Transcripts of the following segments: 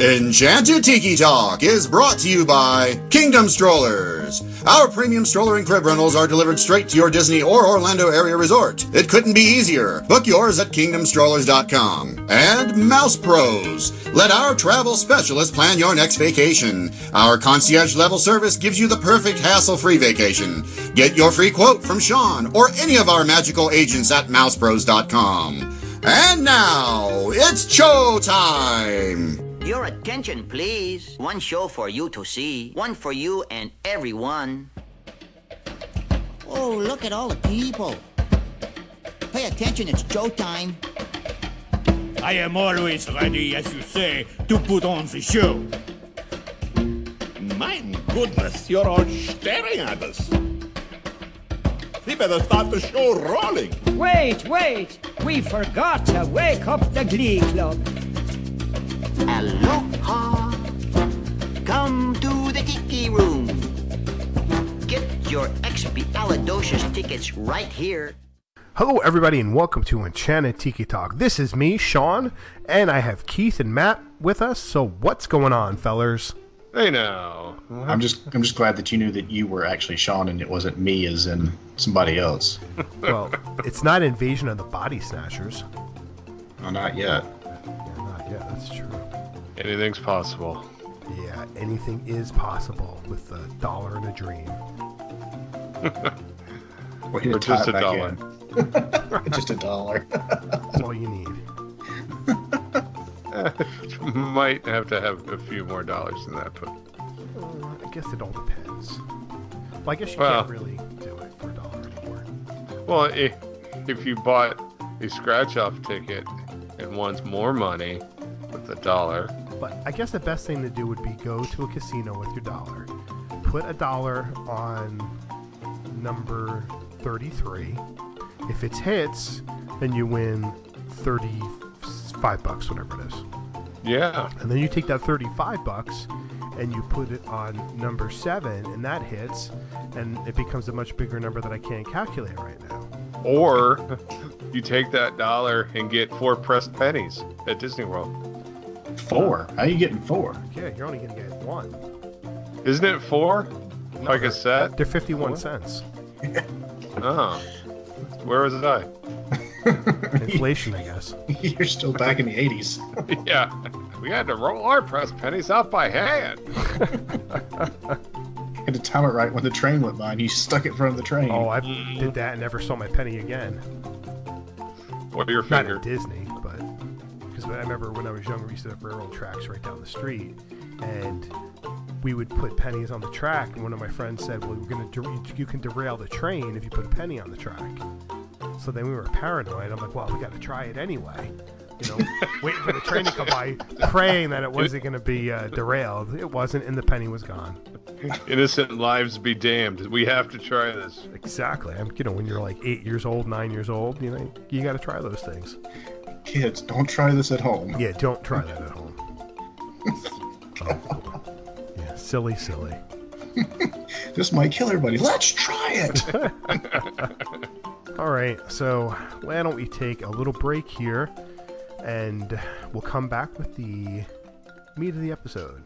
Enchanted Tiki Talk is brought to you by Kingdom Strollers. Our premium stroller and crib rentals are delivered straight to your Disney or Orlando area resort. It couldn't be easier. Book yours at kingdomstrollers.com. And Mouse Pros. Let our travel specialist plan your next vacation. Our concierge level service gives you the perfect hassle-free vacation. Get your free quote from Sean or any of our magical agents at mousepros.com. And now, it's show time! Your attention, please. One show for you to see. One for you and everyone. Oh, look at all the people. Pay attention, it's show time. I am always ready, as you say, to put on the show. My goodness, you're all staring at us. We better start the show rolling. Wait! We forgot to wake up the Glee Club. Aloha. Come to the Tiki Room. Get your expialidocious tickets right here. Hello everybody and welcome to Enchanted Tiki Talk. This is me, Sean, and I have Keith and Matt with us. So what's going on, fellers? Hey now. I'm just glad that you knew that you were actually Sean and it wasn't me as in somebody else. Well, it's not Invasion of the Body Snatchers. Oh, not yet. Yeah, not yet, that's true. Anything's possible. Yeah, anything is possible with $1 and a dream. Or just $1. Just $1. That's all you need. Might have to have a few more dollars than that, but I guess it all depends. Well, I guess you can't really do it for $1 anymore. Well, if you bought a scratch-off ticket and wants more money with $1. But I guess the best thing to do would be go to a casino with your $1, put $1 on number 33. If it hits, then you win $35, whatever it is. Yeah. And then you take that $35 and you put it on number 7, and that hits, and it becomes a much bigger number that I can't calculate right now. Or you take that $1 and get 4 pressed pennies at Disney World. 4? How are you getting 4? Yeah, you're only going to get 1. Isn't it 4? No, like a set? They're 51 cents. Oh. Where was I? Inflation, I guess. You're still back in the 80s. Yeah. We had to roll our pressed pennies out by hand. You had to time it right when the train went by and you stuck it in front of the train. Oh, I did that and never saw my penny again. What are your finger? Not at Disney, but because I remember when I was younger, we used to have railroad tracks right down the street, and we would put pennies on the track. And one of my friends said, "Well, you can derail the train if you put a penny on the track." So then we were paranoid. I'm like, "Well, we got to try it anyway." You know, waiting for the train to come by, praying that it wasn't going to be derailed. It wasn't, and the penny was gone. Innocent lives be damned. We have to try this. Exactly. When you're like 8 years old, 9 years old, you got to try those things. Kids, don't try this at home. Yeah, don't try that at home. Oh. Yeah, silly. This might kill everybody. Let's try it. All right, so why don't we take a little break here, and we'll come back with the meat of the episode.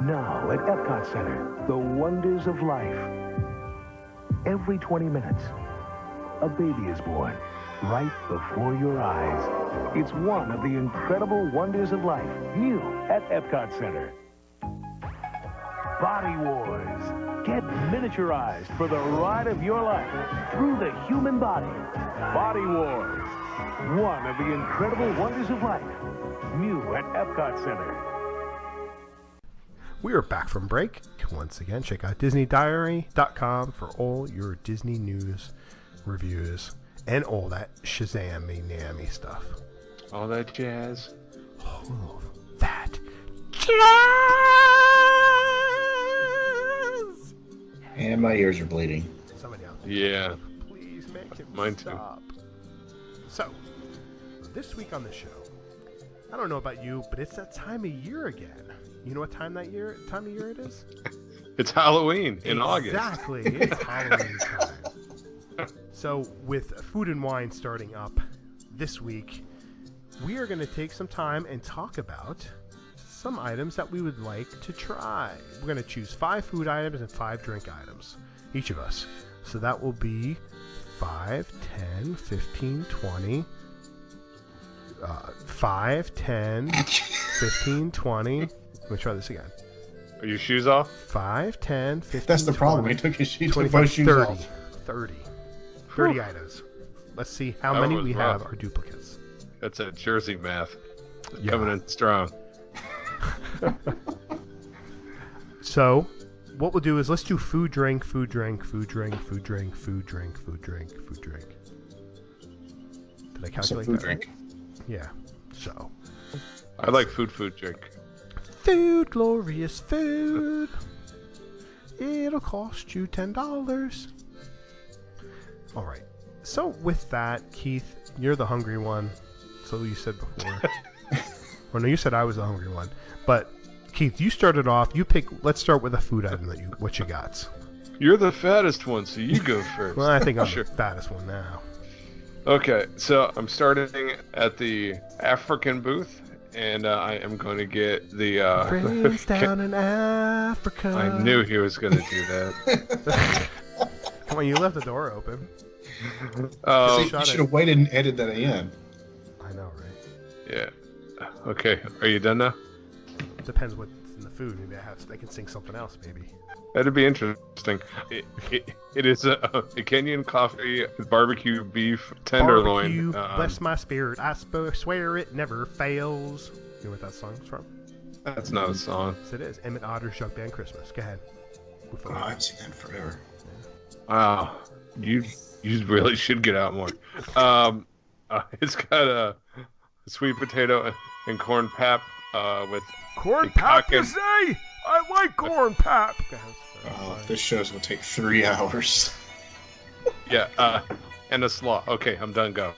Now at Epcot Center, the wonders of life. Every 20 minutes, a baby is born right before your eyes. It's one of the incredible wonders of life, new at Epcot Center. Body Wars. Get miniaturized for the ride of your life through the human body. Body Wars. One of the incredible wonders of life, new at Epcot Center. We are back from break. Once again, check out DisneyDiary.com for all your Disney news, reviews, and all that Shazam-y stuff. All that jazz. All that jazz! And my ears are bleeding. Somebody out there. Yeah. Please make him Mine stop. So, this week on the show, I don't know about you, but it's that time of year again. You know what time of year it is? It's Halloween in August. Exactly. It's Halloween time. So, with Food and Wine starting up this week, we are going to take some time and talk about some items that we would like to try. We're going to choose 5 food items and 5 drink items, each of us. So that will be 5, 10, 15, 20. 5, 10, 15, 20. Let me try this again. Are your shoes off? 5, 10, 15, That's the 20, problem. He took his shoes, 25, both shoes 30. off. 30 items. Let's see how many we have are duplicates. That's a Jersey math. Yeah. Coming in strong. So, what we'll do is let's do food, drink, food, drink, food, drink, food, drink, food, drink, food, drink, food, drink. Did I calculate food that? drink. Right? Yeah. So. I like food, drink. Food, glorious food. It'll cost you $10. All right. So with that, Keith, you're the hungry one. So you said before. Or no, you said I was the hungry one. But Keith, you started off. You pick. Let's start with a food item that what you got. You're the fattest one, so you go first. Well, I think I'm the fattest one now. Okay, so I'm starting at the African booth, and I am going to get the. Friends down in Africa. I knew he was going to do that. Come on, you left the door open. You should have waited and edited that in. I know, right? Yeah. Okay, are you done now? Depends what's in the food. Maybe I can sing something else, maybe. That'd be interesting. It is a Kenyan coffee barbecue beef tenderloin. Barbecue, bless my spirit. I swear it never fails. You know what that song's from? That's not a song. Yes, it is. Emmett Otter's Jug Band Christmas. Go ahead. Oh, I've seen that forever. Wow. You really should get out more. It's got a sweet potato and corn pap with corn pap, you say? I like corn pap. This show's gonna take 3 hours. Yeah, and a slaw. Okay, I'm done. Go.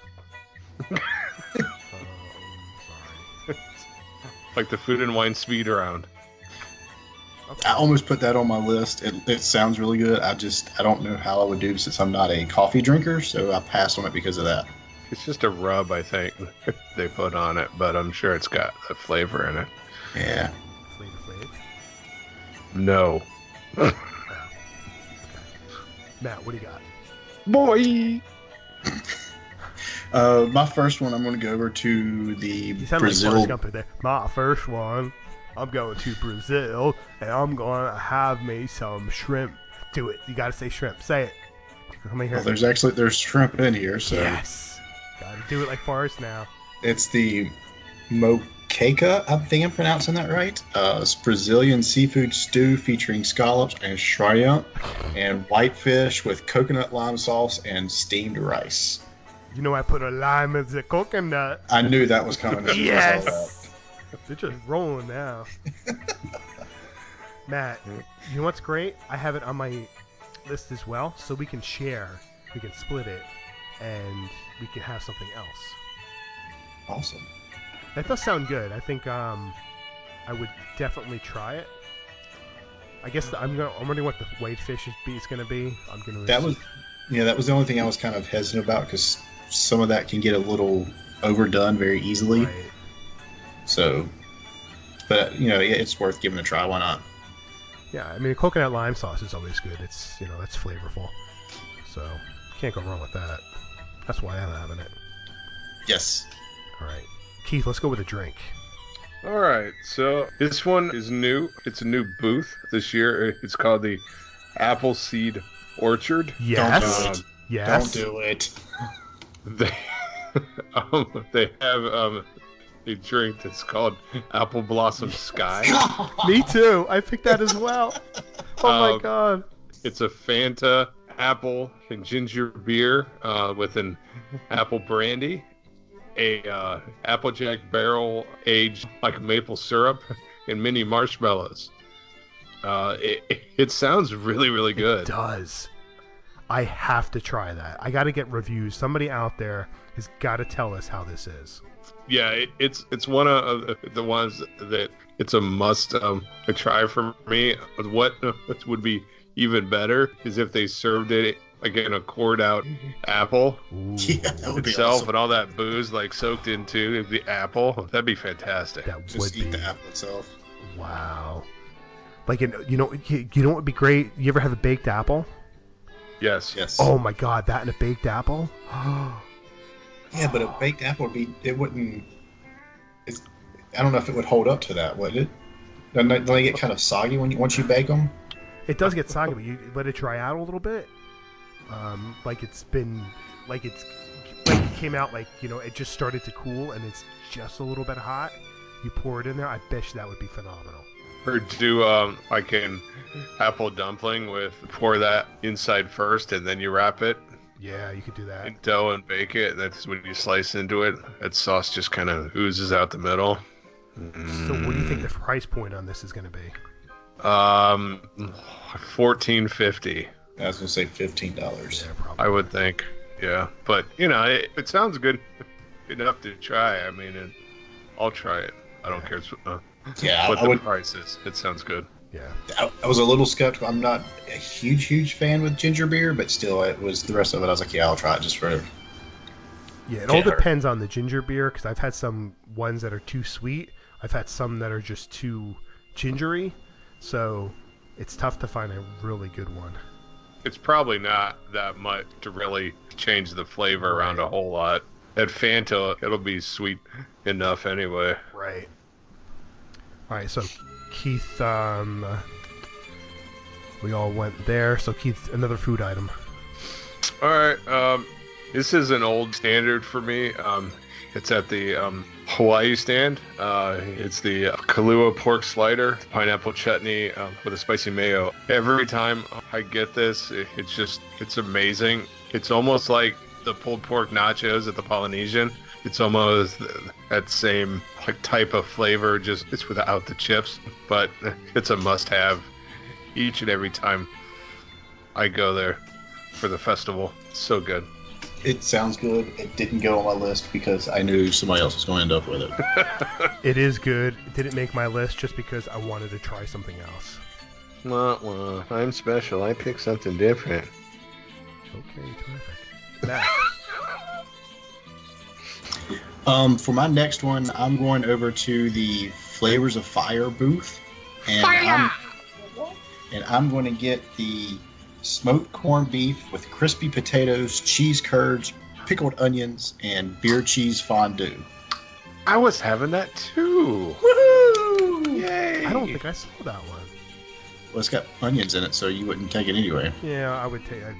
Sorry. Like the food and wine speed round. I almost put that on my list. It sounds really good. I don't know how I would do since I'm not a coffee drinker, so I passed on it because of that. It's just a rub, I think, they put on it, but I'm sure it's got a flavor in it. Yeah. Flavor? No. Okay. Matt, what do you got? Boy! My first one, I'm going to go over to the You sound Brazil. like Forrest Gump there. My first one, I'm going to Brazil, and I'm going to have me some shrimp. Do it. You got to say shrimp. Say it. Let me hear Well, there's shrimp in here, so. Yes. Got to do it like Forrest now. It's the moqueca, I think I'm pronouncing that right. It's Brazilian seafood stew featuring scallops and shrimp and whitefish with coconut lime sauce and steamed rice. You know I put a lime in the coconut. I knew that was coming. Yes. They're just rolling now. Matt, you know what's great? I have it on my list as well, so we can share. We can split it, and we can have something else. Awesome. That does sound good. I think I would definitely try it. I guess I'm wondering what the whitefish is going to be. That was the only thing I was kind of hesitant about because some of that can get a little overdone very easily. Right. So, but it's worth giving a try. Why not? Yeah, I mean, coconut lime sauce is always good. It's that's flavorful, so can't go wrong with that. That's why I'm having it. Yes. All right, Keith, let's go with a drink. All right, so this one is new. It's a new booth this year. It's called the Appleseed Orchard. Yes. Yes. Don't do it. They have a drink that's called Apple Blossom Sky. Me too. I picked that as well. Oh my god. It's a Fanta, apple, and ginger beer with an apple brandy, a Applejack barrel aged like maple syrup, and mini marshmallows. It sounds really, really good. It does. I have to try that. I got to get reviews. Somebody out there has got to tell us how this is. Yeah, it's one of the ones that it's a must try for me. What would be even better is if they served it like in a cored out apple Yeah, that would be itself, awesome. and all that booze like soaked into the apple. That'd be fantastic. That would Just eat be. the apple itself. Wow. Like, you know what would be great? You ever have a baked apple? Yes. Yes. Oh my God, that and a baked apple? Yeah, but a baked apple would be. It wouldn't. I don't know if it would hold up to that, would it? Don't they get kind of soggy once you bake them? It does get soggy, but you let it dry out a little bit. Like it came out like, you know, it just started to cool and it's just a little bit hot. You pour it in there. I bet you that would be phenomenal. Or do like an apple dumpling with pour that inside first and then you wrap it Yeah, you could do that. in dough and bake it. That's when you slice into it. That sauce just kind of oozes out the middle. So what do you think the price point on this is going to be? $14.50. I was gonna say $15. Yeah, probably. I would think. Yeah, but you know, it sounds good enough to try. I mean, I'll try it. I don't care Yeah, what I the would. price is. It sounds good. Yeah. I was a little skeptical. I'm not a huge fan with ginger beer, but still, it was the rest of it. I was like, yeah, I'll try it just for. Yeah, it all depends on the ginger beer because I've had some ones that are too sweet. I've had some that are just too gingery. So it's tough to find a really good one. It's probably not that much to really change the flavor around a whole lot. At Fanta, it'll be sweet enough anyway. Right. All right, so Keith, we all went there. So Keith, another food item. All right, this is an old standard for me. It's at the Hawaii stand. It's the Kahlua pork slider, pineapple chutney with a spicy mayo. Every time I get this, it's amazing. It's almost like the pulled pork nachos at the Polynesian. It's almost that same type of flavor, just it's without the chips. But it's a must-have each and every time I go there for the festival. It's so good. It sounds good. It didn't go on my list because I knew somebody else was going to end up with it. It is good. It didn't make my list just because I wanted to try something else. Well, I'm special. I picked something different. Okay, terrific. Matt. For my next one, I'm going over to the Flavors of Fire booth, and I'm going to get the smoked corned beef with crispy potatoes, cheese curds, pickled onions, and beer cheese fondue. I was having that too. Woohoo! Yay! I don't think I saw that one. Well, it's got onions in it, so you wouldn't take it anyway. Yeah, I'd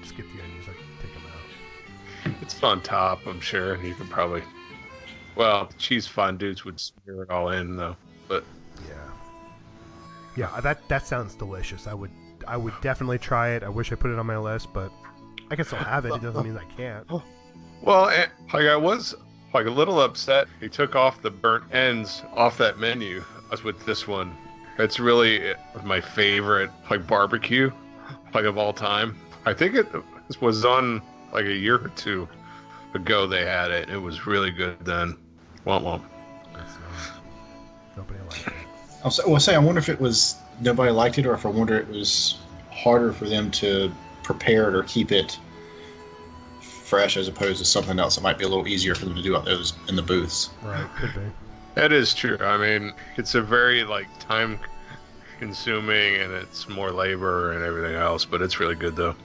skip the onions. I'd take them out. It's on top, I'm sure. You could probably. Well, cheese fondues would smear it all in, though. But Yeah, that sounds delicious. I would definitely try it. I wish I put it on my list, but I can still have it. It doesn't mean I can't. well, I was a little upset. He took off the burnt ends off that menu. As with this one, it's really my favorite barbecue of all time. I think it was on a year or two ago. They had it. It was really good then. Womp. Nobody liked it. I wonder if it was nobody liked it, or if I wonder it was harder for them to prepare it or keep it fresh as opposed to something else that might be a little easier for them to do out those in the booths. Right, could be. That is true. I mean, it's a very time consuming and it's more labor and everything else, but it's really good though.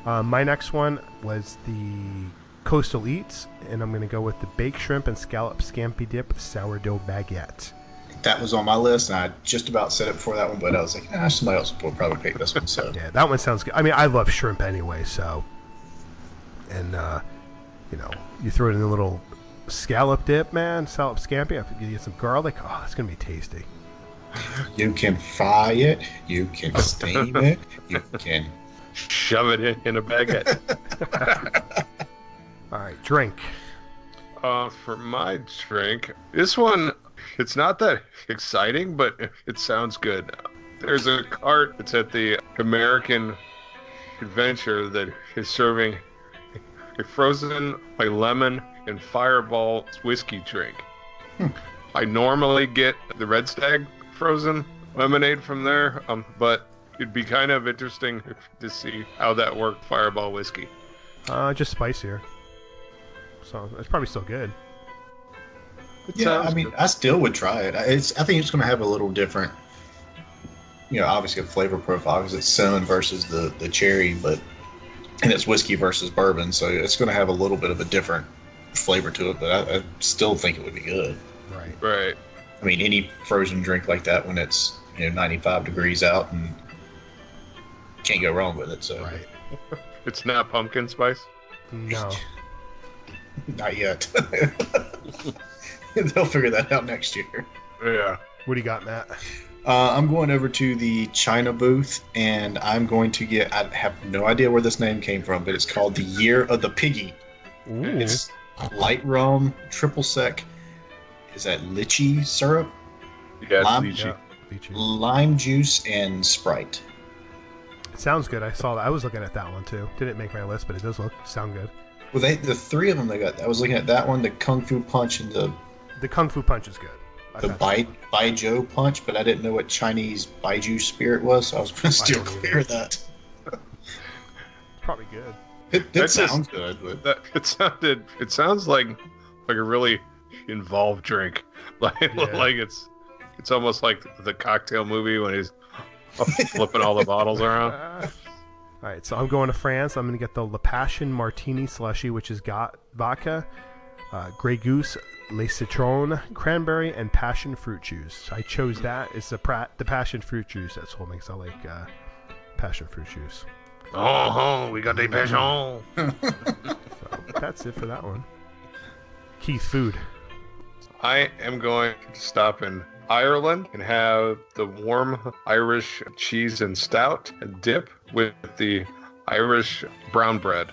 My next one was the Coastal Eats, and I'm going to go with the baked shrimp and scallop scampi dip sourdough baguette. That was on my list, and I just about said it before that one, but I was like, somebody else will probably pick this one. So Yeah, that one sounds good. I mean, I love shrimp anyway, so. And, you throw it in a little scallop dip, man, scallop scampi. You get some garlic. Oh, it's going to be tasty. you can fry it, you can steam it, you can shove it in a baguette. All right, drink. For my drink, this one, it's not that exciting, but it sounds good. There's a cart that's at the American Adventure that is serving a frozen lemon and fireball whiskey drink. I normally get the Red Stag frozen lemonade from there, but it'd be kind of interesting to see how that worked, fireball whiskey. Just spicier. So it's probably still good. Yeah, I mean, I still would try it. I think it's going to have a little different, obviously a flavor profile because it's cinnamon versus the cherry, and it's whiskey versus bourbon, so it's going to have a little bit of a different flavor to it. But I still think it would be good. Right. I mean, any frozen drink like that when it's 95 degrees out, and can't go wrong with it. So. Right. It's not pumpkin spice? No. Not yet. They'll figure that out next year. Yeah. What do you got, Matt? I'm going over to the China booth, and I'm going to get... I have no idea where this name came from, but it's called the Year of the Piggy. Ooh. It's light rum, triple sec. Is that lychee syrup? Yeah, lychee. Lime juice and Sprite. It sounds good. I saw that. I was looking at that one, too. Didn't make my list, but it does sound good. Well, the three of them they got. I was looking at that one, the Kung Fu Punch, and the Kung Fu Punch is good. The Baijiu Punch, but I didn't know what Chinese Baijiu spirit was, so I was going to steer clear of that. It's probably good. It sounds good. But... It sounds like a really involved drink. Like it's almost like the Cocktail movie when he's flipping all the bottles around. All right, so I'm going to France. I'm going to get the Le Passion Martini Slushy, which has got vodka, Grey Goose, Le Citron, cranberry, and passion fruit juice. I chose that. It's the passion fruit juice that's what makes I like passion fruit juice. Oh, we got the passion. So that's it for that one. Keith, food. I am going to stop in Ireland and have the warm Irish cheese and stout and dip with the Irish brown bread.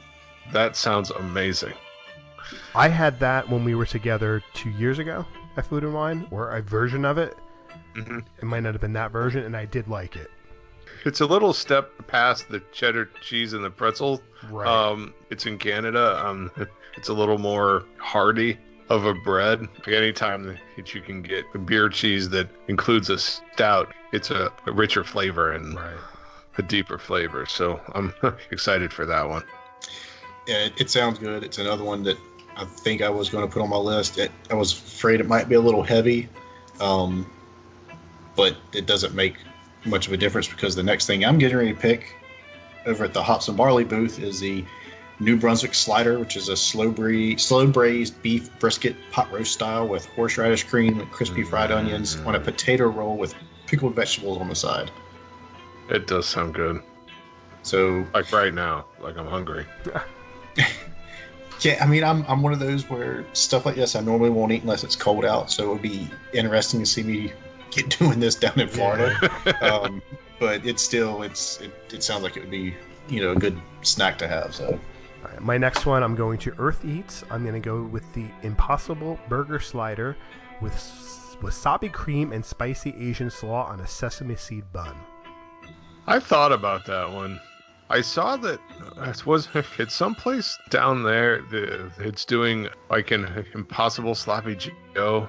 That sounds amazing. I had that when we were together 2 years ago at Food and Wine, or a version of it. Mm-hmm. It might not have been that version, and I did like it. It's a little step past the cheddar cheese and the pretzel. Right. It's in Canada. It's a little more hearty of a bread. Anytime that you can get a beer cheese that includes a stout, it's a richer flavor and a deeper flavor. So I'm excited for that one. Yeah, it sounds good. It's another one that I think I was going to put on my list. I was afraid it might be a little heavy, but it doesn't make much of a difference because the next thing I'm getting ready to pick over at the Hops and Barley booth is the New Brunswick Slider, which is a slow braised beef brisket pot roast style with horseradish cream and crispy fried onions on a potato roll with pickled vegetables on the side. It does sound good. So, like right now, like I'm hungry. Yeah, I mean, I'm one of those where stuff like this I normally won't eat unless it's cold out. So it would be interesting to see me get doing this down in Florida. But it sounds like it would be a good snack to have. So. All right, my next one, I'm going to Earth Eats. I'm going to go with the Impossible Burger Slider with wasabi cream and spicy Asian slaw on a sesame seed bun. I thought about that one. I saw that it's someplace down there. It's doing like an Impossible Sloppy Joe.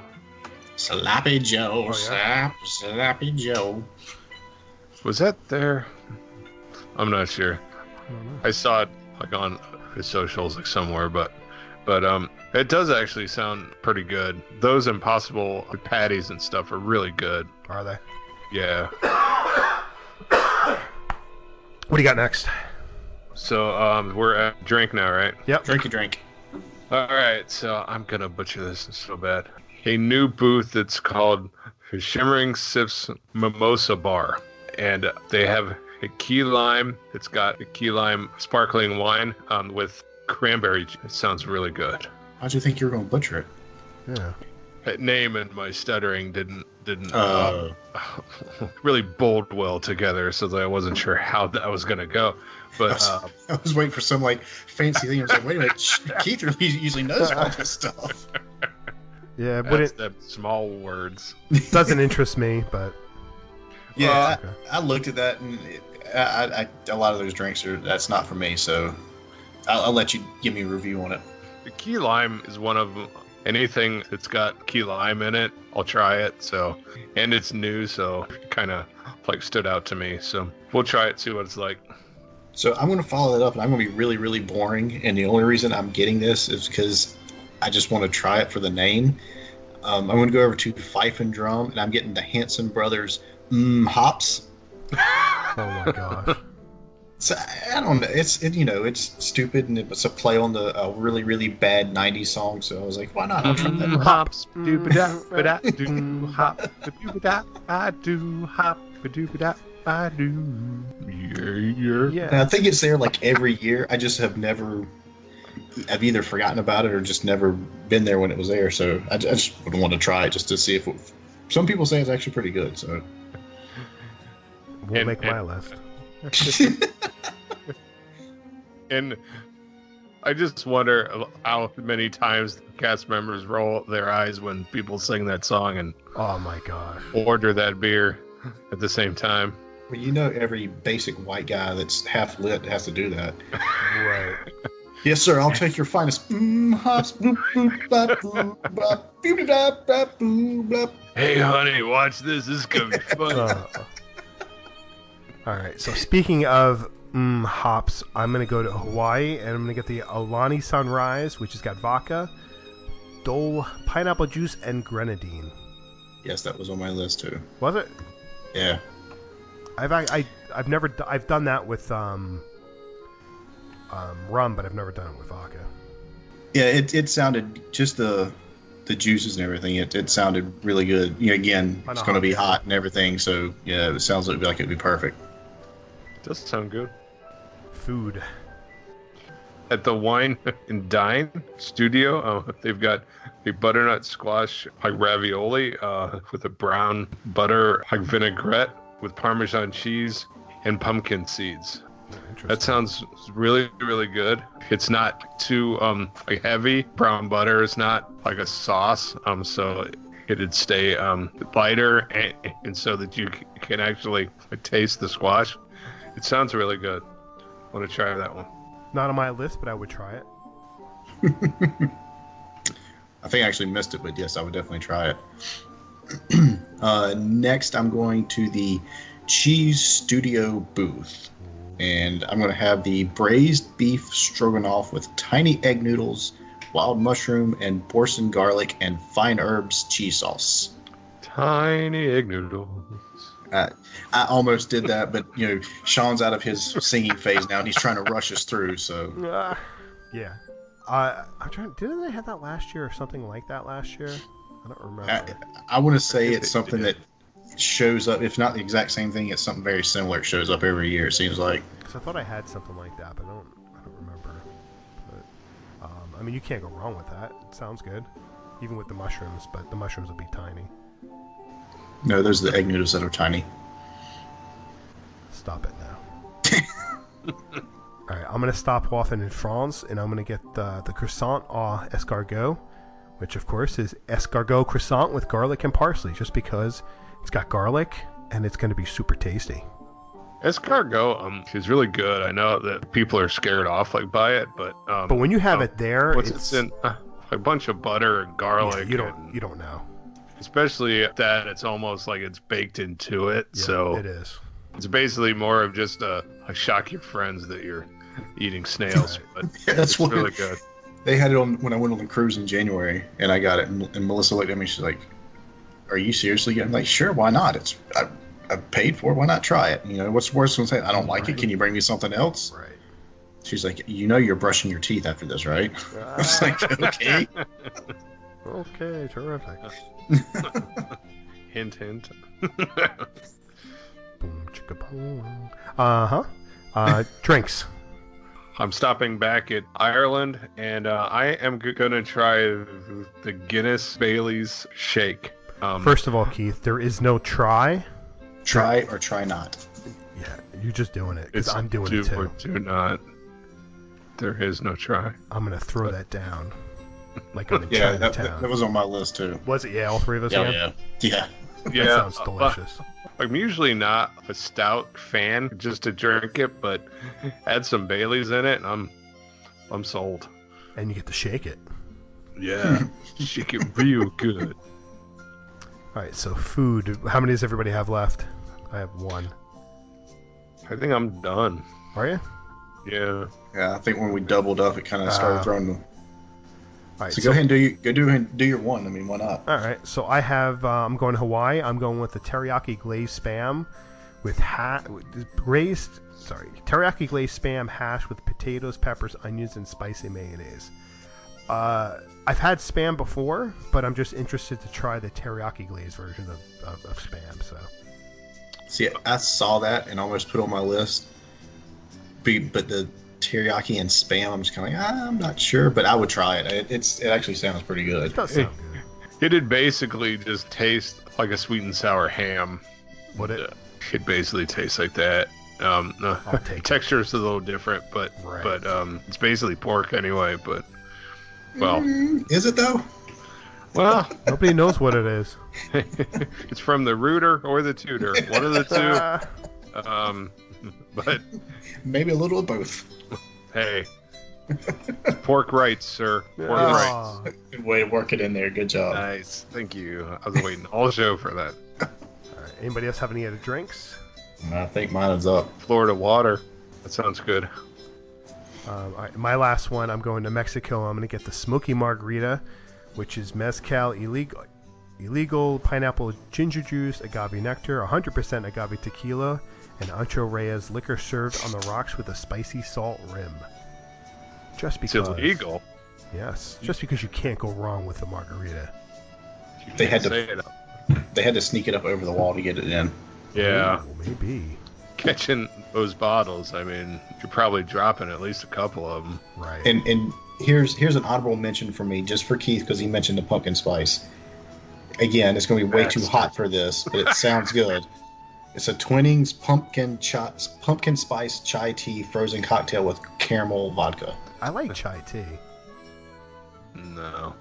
Sloppy Joe, Sloppy Joe. Was that there? I'm not sure. I saw it like on the socials like somewhere, but it does actually sound pretty good. Those Impossible patties and stuff are really good. Are they? Yeah. What do you got next? So we're at drink now, right? Yep. Drink. All right. So I'm gonna butcher this so bad. A new booth that's called Shimmering Sips Mimosa Bar, and they have a key lime. It's got a key lime sparkling wine with cranberry. It sounds really good. How'd you think you were gonna butcher it? Yeah. That name and my stuttering didn't really bold well together, so that I wasn't sure how that was gonna go. But I was waiting for some fancy thing. I was like, wait a minute, Keith usually knows all this stuff. Yeah, but the small words doesn't interest me. But yeah, I looked at that, and a lot of those drinks that's not for me. So I'll let you give me a review on it. The key lime is one of them. Anything that's got key lime in it, I'll try it. So, and it's new, so it kind of stood out to me. So we'll try it, see what it's like. So I'm going to follow that up, and I'm going to be really, really boring. And the only reason I'm getting this is because I just want to try it for the name. I'm going to go over to Fife and Drum, and I'm getting the Hanson Brothers Hops. Oh my gosh. So I don't know. It's stupid, and it's a play on a really, really bad '90s song. So I was like, why not? I'll try that. Hops, doo-ba-da-ba-da-doo, hop, ba-doo-ba-da-ba-doo, hop, ba-doo-ba-da-ba-doo. Yeah. And I think it's there like every year. I just have never. I've either forgotten about it or just never been there when it was there. So I just would want to try it just to see if. Some people say it's actually pretty good. So. We'll make my list. And I just wonder how many times the cast members roll their eyes when people sing that song and oh my gosh, order that beer at the same time. Well, every basic white guy that's half lit has to do that. Right. Yes, sir. I'll take your finest. Hops, boop, boop, bop, boop, bop, boop, bop, bop, boop, bop. Hey, honey, watch this. This is gonna be fun. All right. So speaking of hops, I'm gonna go to Hawaii and I'm gonna get the Alani Sunrise, which has got vodka, Dole pineapple juice, and grenadine. Yes, that was on my list too. Was it? Yeah. I've never I've done that with rum, but I've never done it with vodka. Yeah, it sounded just the juices and everything. It sounded really good. Again, it's going to be hot and everything, so yeah, it sounds like it'd be perfect. Does sound good. Food. At the Wine and Dine studio, they've got a butternut squash like ravioli with a brown butter like vinaigrette with Parmesan cheese and pumpkin seeds. That sounds really, really good. It's not too like heavy. Brown butter is not like a sauce, so it'd stay lighter and so that you can actually taste the squash. It sounds really good. I want to try that one. Not on my list, but I would try it. I think I actually missed it, but yes, I would definitely try it. Next, I'm going to the Cheese Studio booth. And I'm going to have the braised beef stroganoff with tiny egg noodles, wild mushroom, and Boursin garlic and fine herbs cheese sauce. Tiny egg noodles. I almost did that, but Sean's out of his singing phase now, and he's trying to rush us through. So yeah, I'm trying. Didn't they have that last year or something like that last year? I don't remember. I want to say it's something that shows up. If not the exact same thing, it's something very similar. It shows up every year. It seems like. Because I thought I had something like that, but I don't remember. But I mean, you can't go wrong with that. It sounds good, even with the mushrooms. But the mushrooms will be tiny. No, those are the egg noodles that are tiny. Stop it now. All right, I'm gonna stop off in France, and I'm gonna get the croissant au escargot, which of course is escargot croissant with garlic and parsley, just because it's got garlic and it's gonna be super tasty. Escargot is really good. I know that people are scared off by it, but when you have it there, it's in a bunch of butter and garlic. Yeah, you don't know. Especially that it's almost like it's baked into it. Yeah, so it is. It's basically more of just a shock your friends that you're eating snails. But yeah, that's really good. They had it on when I went on the cruise in January, and I got it. And Melissa looked at me. She's like, "Are you seriously?" I'm like, "Sure, why not? I paid for it. Why not try it? What's the worst one say? I don't like it. Can you bring me something else?" Right. She's like, "You're brushing your teeth after this, right?" I was like, "Okay." Okay, terrific. Hint, hint. Boom, chicka boom. Drinks. I'm stopping back at Ireland, and I am going to try the Guinness Bailey's shake. First of all, Keith, there is no try. Try or try not. Yeah, you're just doing it because I'm doing it too. Or do not. There is no try. I'm going to throw that down. Like I'm in yeah, Chinatown. that was on my list too. Was it? Yeah, all three of us. Yeah. That sounds delicious. I'm usually not a stout fan just to drink it, but add some Baileys in it, and I'm sold. And you get to shake it. Yeah, shake it real good. All right, so food. How many does everybody have left? I have one. I think I'm done. Are you? Yeah. Yeah, I think when we doubled up, it kind of started throwing them. All right, So go ahead and do your one. I mean, why not? All right, so I have I'm going to Hawaii. I'm going with the teriyaki glazed spam with teriyaki glazed spam hash with potatoes, peppers, onions, and spicy mayonnaise. I've had spam before, but I'm just interested to try the teriyaki glazed version of spam. So, see, I saw that and almost put on my list, but the teriyaki and spam, I'm just kind of like, I'm not sure, but I would try it. It actually sounds pretty good. It does sound good. It'd basically just taste like a sweet and sour ham. Would it? It basically tastes like that. No, texture is a little different, but it's basically pork anyway. But is it though? Well, nobody knows what it is. It's from the rooter or the tutor, one of the two. But maybe a little of both. Hey, pork rights, sir. Pork rights. Good way to work it in there. Good job. Nice, thank you. I was waiting all show for that. All right. Anybody else have any other drinks? I think mine is up. Florida water. That sounds good. All right, my last one. I'm going to Mexico. I'm going to get the smoky margarita, which is mezcal, illegal pineapple ginger juice, agave nectar, 100% agave tequila, and Ancho Reyes liquor served on the rocks with a spicy salt rim. Just because it's illegal. Yes, just because you can't go wrong with the margarita. They had to sneak it up over the wall to get it in. Yeah. Ooh, maybe. Catching those bottles, I mean, you're probably dropping at least a couple of them. Right. And here's an honorable mention for me, just for Keith, because he mentioned the pumpkin spice. Again, it's going to be way too hot for this, but it sounds good. It's a Twinings pumpkin spice chai tea frozen cocktail with caramel vodka. I like chai tea. No.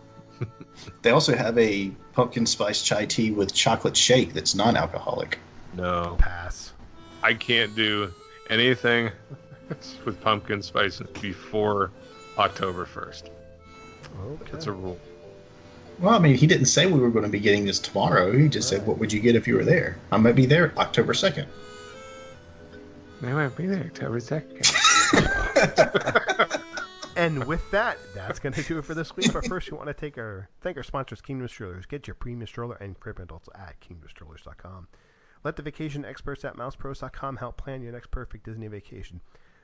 They also have a pumpkin spice chai tea with chocolate shake that's non-alcoholic. No. Pass. I can't do anything with pumpkin spice before October 1st. Okay. That's a rule. Well, I mean, he didn't say we were going to be getting this tomorrow. He just said, what would you get if you were there? I might be there October 2nd. I might be there October 2nd. And with that, that's going to do it for this week. But first, we want to thank our sponsors, Kingdom Strollers. Get your premium stroller and crib rentals at kingdomstrollers.com. Let the vacation experts at mousepros.com help plan your next perfect Disney vacation.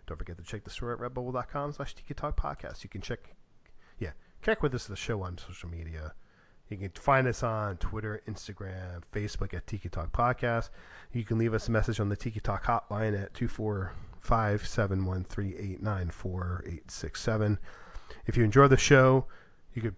Don't forget to check the store at redbubble.com/Tiki Talk Podcast. You can connect with us at the show on social media. You can find us on Twitter, Instagram, Facebook at Tiki Talk Podcast. You can leave us a message on the Tiki Talk hotline at 245-713-894-867. If you enjoy the show, you could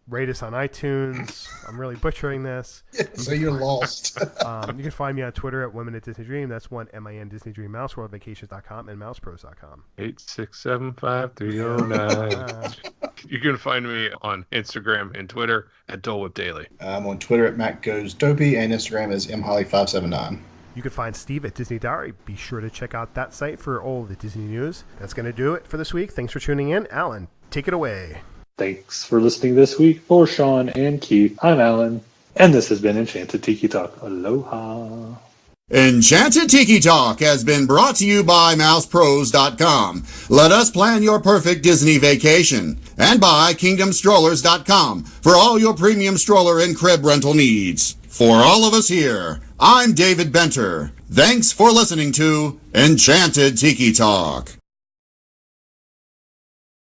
rate us on iTunes. I'm really butchering this. So you're lost. You can find me on Twitter at Women at Disney Dream. That's MIN Disney Dream, MouseWorldVacations.com, and MousePros.com. 8675309. You can find me on Instagram and Twitter at Dole Whip Daily. I'm on Twitter at MacGoesDopey, and Instagram is mholly579. You can find Steve at Disney Diary. Be sure to check out that site for all of the Disney news. That's going to do it for this week. Thanks for tuning in. Alan, take it away. Thanks for listening this week. For Sean and Keith, I'm Alan, and this has been Enchanted Tiki Talk. Aloha. Enchanted Tiki Talk has been brought to you by mousepros.com. Let us plan your perfect Disney vacation. And by kingdomstrollers.com for all your premium stroller and crib rental needs. For all of us here, I'm David Benter. Thanks for listening to Enchanted Tiki Talk.